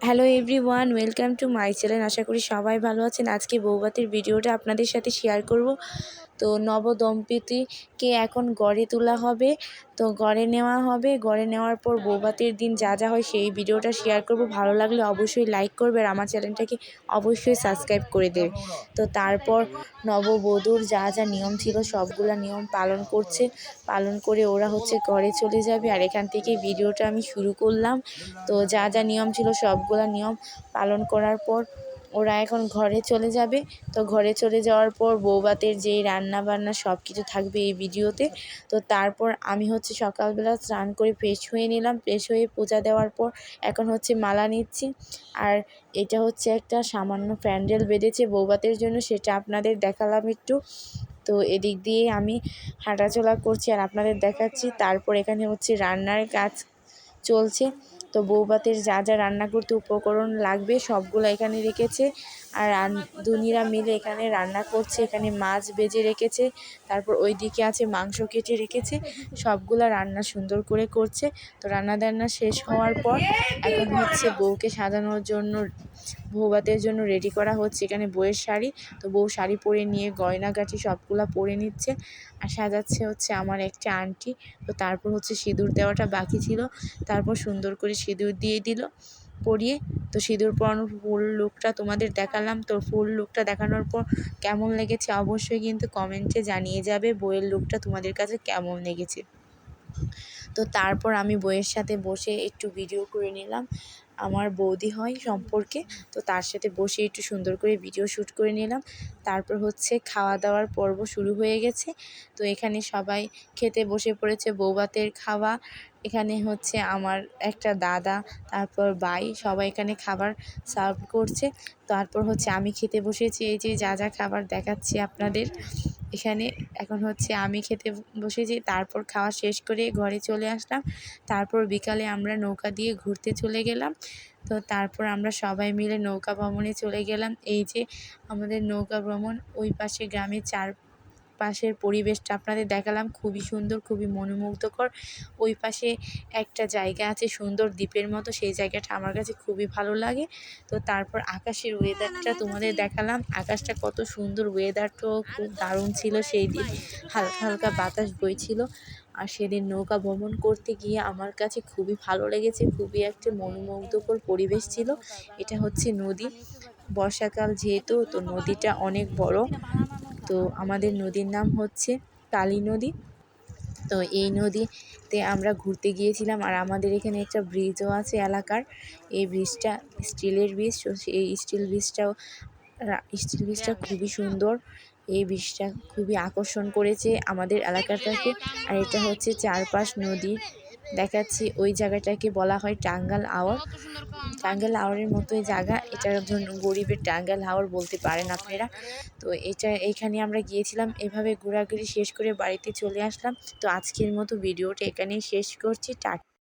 Hello everyone, welcome to my channel. আশা করি সবাই ভালো আছেন। আজকে বৌভাতের ভিডিওটা আপনাদের সাথে শেয়ার করব। তো নবদম্পতিকে এখন গড়ে তোলা হবে, তো গড়ে নেওয়া হবে। গড়ে নেওয়ার পর বৌভাতের দিন যা যা হয় সেই ভিডিওটা শেয়ার করব। ভালো লাগলে অবশ্যই লাইক করবে আর আমার চ্যানেলটাকে অবশ্যই সাবস্ক্রাইব করে দেবে। তো তারপর নববধূর যা যা নিয়ম ছিল সবগুলা নিয়ম পালন করে ওরা ঘরে চলে যাবে। আর এখান থেকে ভিডিওটা আমি শুরু করলাম। তো যা যা নিয়ম ছিল সবগুলা নিয়ম পালন করার পর ওরা এখন ঘরে চলে যাবে। তো ঘরে চলে যাওয়ার পর বৌভাতের যেই রান্না বান্না সব কিছু থাকবে এই ভিডিওতে। তো তারপর আমি সকালবেলা স্নান করে ফ্রেশ হয়ে নিলাম। ফ্রেশ হয়ে পূজা দেওয়ার পর এখন মালা নিচ্ছি। আর এটা একটা সামান্য প্যান্ডেল বেঁধেছে বৌভাতের জন্য, সেটা আপনাদের দেখালাম একটু। তো এদিক দিয়ে আমি হাঁটাচলা করছি আর আপনাদের দেখাচ্ছি। তারপর এখানে রান্নার কাজ চলছে। তো বৌভাতের যা যা রান্না করতে উপকরণ লাগবে সবগুলো এখানে রেখেছে। আর রাঁধুনিরা মিলে এখানে রান্না করছে। এখানে মাছ ভেজে রেখেছে, তারপর ওইদিকে আছে মাংস কেটে রেখেছে। সবগুলা রান্না সুন্দর করে করছে। তো রান্না বান্না শেষ হওয়ার পর এখন বউকে সাজানোর জন্য, বৌভাতের জন্য রেডি করা হচ্ছে। এখানে বউয়ের শাড়ি, তো বউ শাড়ি পরে নিয়ে গয়নাগাটি সবগুলা পরে নিচ্ছে। আর সাজাচ্ছে আমার একটা আন্টি। তো তারপর সিঁদুর দেওয়াটা বাকি ছিল, তারপর সুন্দর করে সিঁদুর দিয়ে দিল পরিয়ে। তো সিঁদুর পরানোর ফুল লুকটা তোমাদের দেখালাম। তো ফুল লুকটা দেখানোর পর কেমন লেগেছে অবশ্যই কিন্তু কমেন্টে জানিয়ে যাবে বইয়ের লুকটা তোমাদের কাছে কেমন লেগেছে। তো তারপর আমি বইয়ের সাথে বসে একটু ভিডিও করে নিলাম। আমার বৌদি হয় সম্পর্কে, তো তার সাথে বসে একটু সুন্দর করে ভিডিও শ্যুট করে নিলাম। তারপর খাওয়া দাওয়ার পর্ব শুরু হয়ে গেছে। তো এখানে সবাই খেতে বসে পড়েছে বৌভাতের খাওয়া। এখানে আমার একটা দাদা, তারপর ভাই, সবাই এখানে খাবার সার্ভ করছে। তারপর আমি খেতে বসেছি। এই যে যা যা খাবার দেখাচ্ছি আপনাদের এখানে। এখন আমি খেতে বসেছি। তারপর খাওয়া শেষ করে ঘরে চলে আসলাম। তারপর বিকালে আমরা নৌকা দিয়ে ঘুরতে চলে গেলাম। তো তারপর আমরা সবাই মিলে নৌকা ভ্রমণে চলে গেলাম। এই যে আমাদের নৌকা ভ্রমণ, ওই পাশে গ্রামের চারপাশের পরিবেশটা আপনাদের দেখালাম। খুবই সুন্দর, খুবই মনোমুগ্ধকর। ওই পাশে একটা জায়গা আছে সুন্দর দ্বীপের মতো, সেই জায়গাটা আমার কাছে খুবই ভালো লাগে। তো তারপর আকাশের ওয়েদারটা তোমাদের দেখালাম। আকাশটা কত সুন্দর, ওয়েদারটাও খুব দারুণ ছিল সেই দিন। হালকা হালকা বাতাস বইছিল। আর সেদিন নৌকা ভ্রমণ করতে গিয়ে আমার কাছে খুবই ভালো লেগেছে। খুবই একটা মনোমুগ্ধকর পরিবেশ ছিল। এটা নদী, বর্ষাকাল যেহেতু, তো নদীটা অনেক বড়। তো আমাদের নদীর নাম কালী নদী। তো এই নদীতে আমরা ঘুরতে গিয়েছিলাম। আর আমাদের এখানে একটা ব্রিজও আছে এলাকার। এই ব্রিজটা স্টিলের ব্রিজ। তো এই স্টিল ব্রিজটা খুবই সুন্দর। এই ব্রিজটা খুবই আকর্ষণ করেছে আমাদের এলাকাটাকে। আর এটা চারপাশ নদী দেখাচ্ছি। ওই জায়গাটাকে বলা হয় টাঙ্গাইল আওয়ার। টাঙ্গাইল আওয়ারের মতোই জায়গা। এটার জন্য গরিবের টাঙ্গাইল আওয়ার বলতে পারেন আপনারা। তো এইখানে আমরা গিয়েছিলাম। এভাবে ঘোরাঘুরি শেষ করে বাড়িতে চলে আসলাম। তো আজকের মতো ভিডিওটা এখানেই শেষ করছি। টাটা।